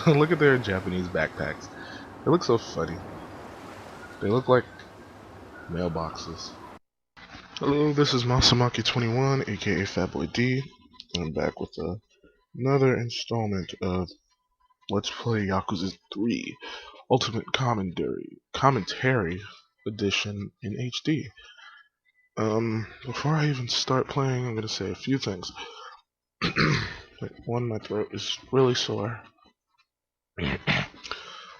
Look at their Japanese backpacks. They look so funny. They look like mailboxes. Hello, this is Masamaki21, aka Fatboy D. I'm back with another installment of Let's Play Yakuza 3 Ultimate Commentary Edition in HD. Before I even start playing, I'm gonna say a few things. One, my throat is really sore.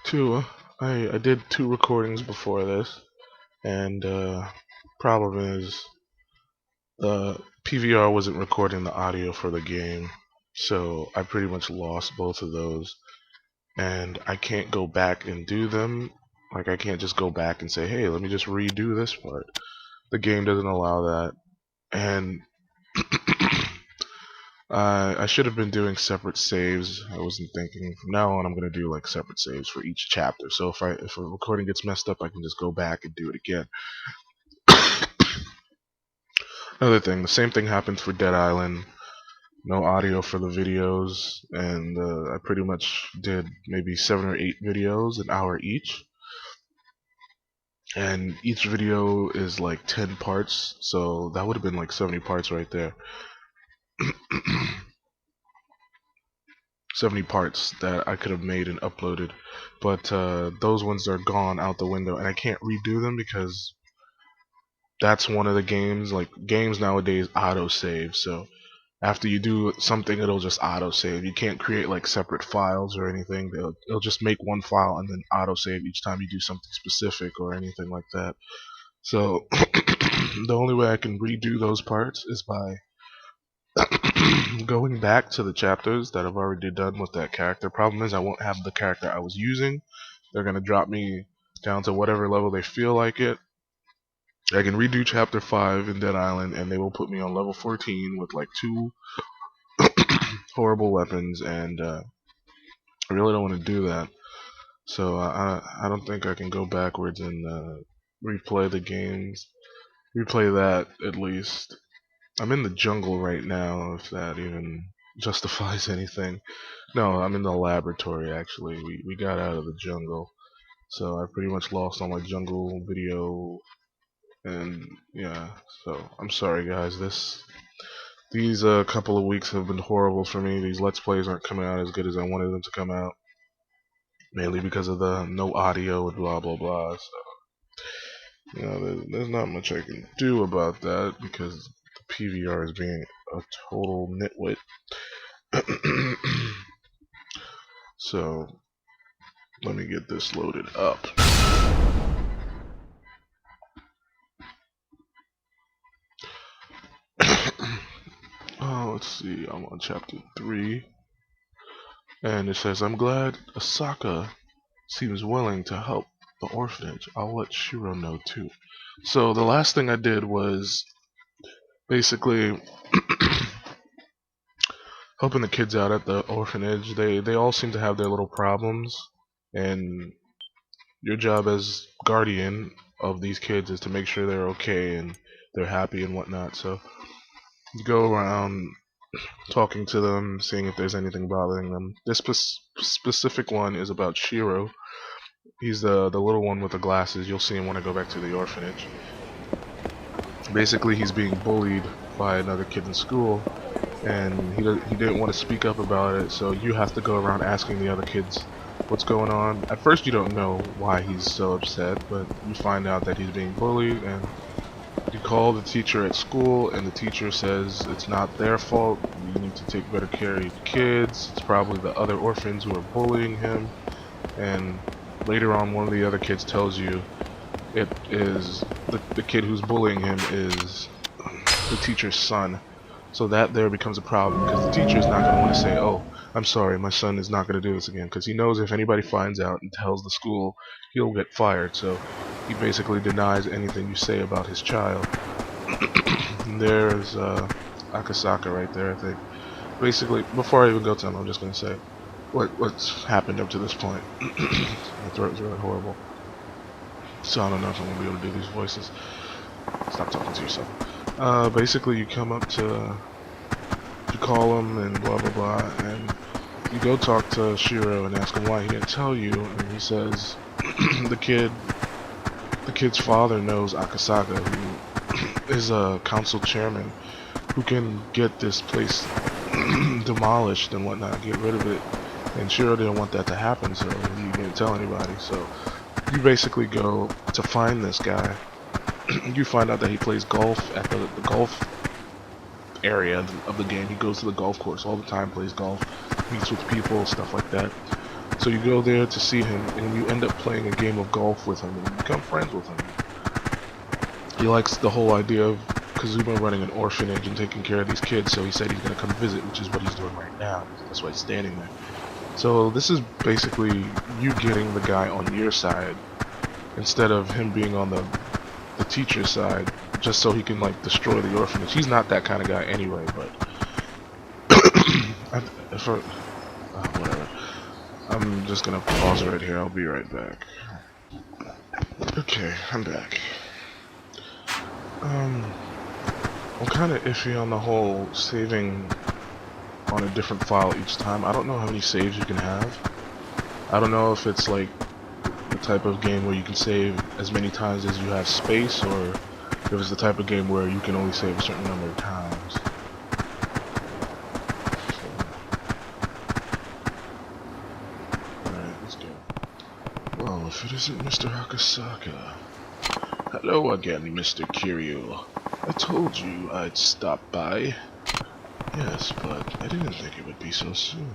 Two, I did 2 recordings before this, and problem is PVR wasn't recording the audio for the game, so I pretty much lost both of those, and I can't go back and do them. Like, I can't just go back and say, hey, let me just redo this part. The game doesn't allow that, and I should have been doing separate saves. I wasn't thinking. From now on, I'm gonna do like separate saves for each chapter. So if a recording gets messed up, I can just go back and do it again. Another thing, the same thing happens for Dead Island. No audio for the videos, and I pretty much did maybe 7 or 8 videos, an hour each. And each video is like 10 parts, so that would have been like 70 parts right there. 70 parts that I could have made and uploaded, but those ones are gone out the window, and I can't redo them because that's one of the games. Like, games nowadays auto save, so after you do something, it'll just auto save. You can't create like separate files or anything. It'll just make one file and then auto save each time you do something specific or anything like that. So the only way I can redo those parts is by going back to the chapters that I've already done with that character. Problem is, I won't have the character I was using. They're gonna drop me down to whatever level they feel like it. I can redo chapter 5 in Dead Island, and they will put me on level 14 with like 2 horrible weapons, and I really don't want to do that. So I don't think I can go backwards and replay the games. Replay that, at least. I'm in the jungle right now, if that even justifies anything. No, I'm in the laboratory, actually. We got out of the jungle. So I pretty much lost all my jungle video, and yeah, so I'm sorry guys. These couple of weeks have been horrible for me. These Let's Plays aren't coming out as good as I wanted them to come out, mainly because of the no audio and blah blah blah. So, you know, there's not much I can do about that because the PVR is being a total nitwit. So, let me get this loaded up. Oh, let's see, I'm on chapter 3. And it says, I'm glad Asaka seems willing to help the orphanage. I'll let Shiro know too. So the last thing I did was basically helping the kids out at the orphanage. They all seem to have their little problems, and your job as guardian of these kids is to make sure they're okay and they're happy and whatnot. So you go around talking to them, seeing if there's anything bothering them. This specific one is about Shiro. He's the little one with the glasses. You'll see him when I go back to the orphanage. Basically, he's being bullied by another kid in school, and he didn't want to speak up about it, so you have to go around asking the other kids what's going on. At first you don't know why he's so upset, but you find out that he's being bullied, and you call the teacher at school, and the teacher says it's not their fault. You need to take better care of your kids. It's probably the other orphans who are bullying him. And later on, one of the other kids tells you it is the kid who's bullying him is the teacher's son. So that there becomes a problem, because the teacher is not going to want to say, oh, I'm sorry, my son is not going to do this again, because he knows if anybody finds out and tells the school, he'll get fired. So he basically denies anything you say about his child. And there's Akasaka right there, I think. Basically, before I even go to him, I'm just going to say what's happened up to this point. My throat is really horrible, so I don't know if I'm going to be able to do these voices. Stop talking to yourself. Basically, you come up to call him and blah blah blah, and you go talk to Shiro and ask him why he didn't tell you, and he says the kid's father knows Akasaka, who is a council chairman, who can get this place demolished and whatnot, get rid of it. And Shiro didn't want that to happen, so he didn't tell anybody. So you basically go to find this guy. You find out that he plays golf at the golf area of the game. He goes to the golf course all the time, plays golf, meets with people, stuff like that. So you go there to see him, and you end up playing a game of golf with him, and you become friends with him. He likes the whole idea of Kazuma running an orphanage and taking care of these kids, so he said he's going to come visit, which is what he's doing right now. That's why he's standing there. So this is basically you getting the guy on your side, instead of him being on the teacher's side, just so he can like destroy the orphanage. He's not that kind of guy anyway, but whatever. I'm just gonna pause right here. I'll be right back. Okay, I'm back. I'm kind of iffy on the whole saving on a different file each time. I don't know how many saves you can have. I don't know if it's like the type of game where you can save as many times as you have space, or if it's the type of game where you can only save a certain number of times. Alright, let's go. Well, if it isn't Mr. Akasaka. Hello again, Mr. Kiryu. I told you I'd stop by. Yes, but I didn't think it would be so soon.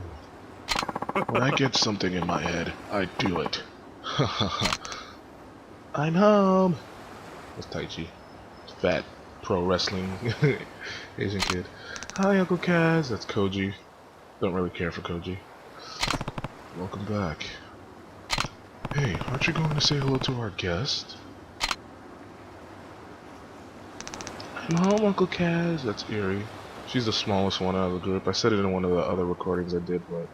When I get something in my head, I do it. I'm home! That's Taichi. Fat pro wrestling Asian kid. Hi, Uncle Kaz. That's Koji. Don't really care for Koji. Welcome back. Hey, aren't you going to say hello to our guest? I'm home, Uncle Kaz. That's Eri. She's the smallest one out of the group. I said it in one of the other recordings I did, but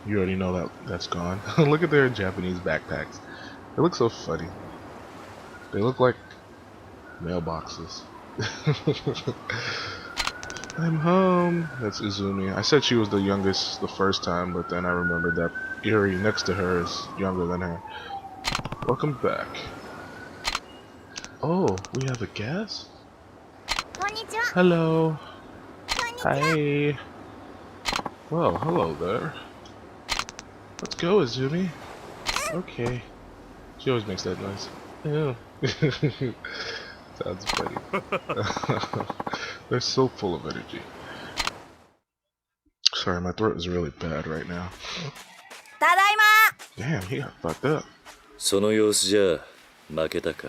you already know that that's gone. Look at their Japanese backpacks. They look so funny. They look like mailboxes. I'm home. That's Izumi. I said she was the youngest the first time, but then I remembered that Eri next to her is younger than her. Welcome back. Oh, we have a guest? Hello. Hi. Well, hello there. Let's go, Izumi. Okay. She always makes that noise. Yeah. Sounds funny. They're so full of energy. Sorry, my throat is really bad right now. Damn, he got fucked up. その様子じゃ負けたか。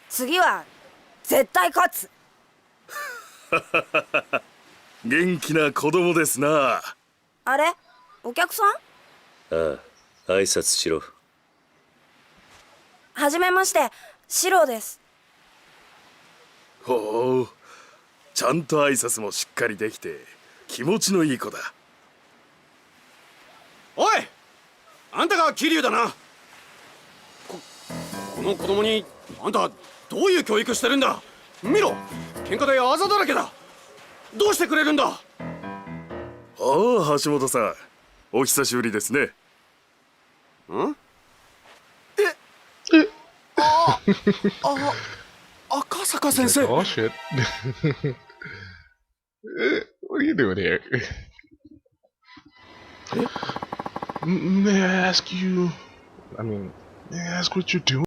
次は絶対勝つ。元気な子供ですな。あれ、お客さん？ああ、挨拶しろ。はじめまして、シロです。ほう、ちゃんと挨拶もしっかりできて気持ちのいい子だ。おい、あんたが桐生だな。この子供にあんたどういう教育してるんだ。見ろ、喧嘩であざだらけだ。どうしてくれるんだ。ああ、橋本さん、お久しぶりですね。ん？赤坂先生。Oh shit. What are you doing here? May I ask you? I mean, may I ask what you're doing?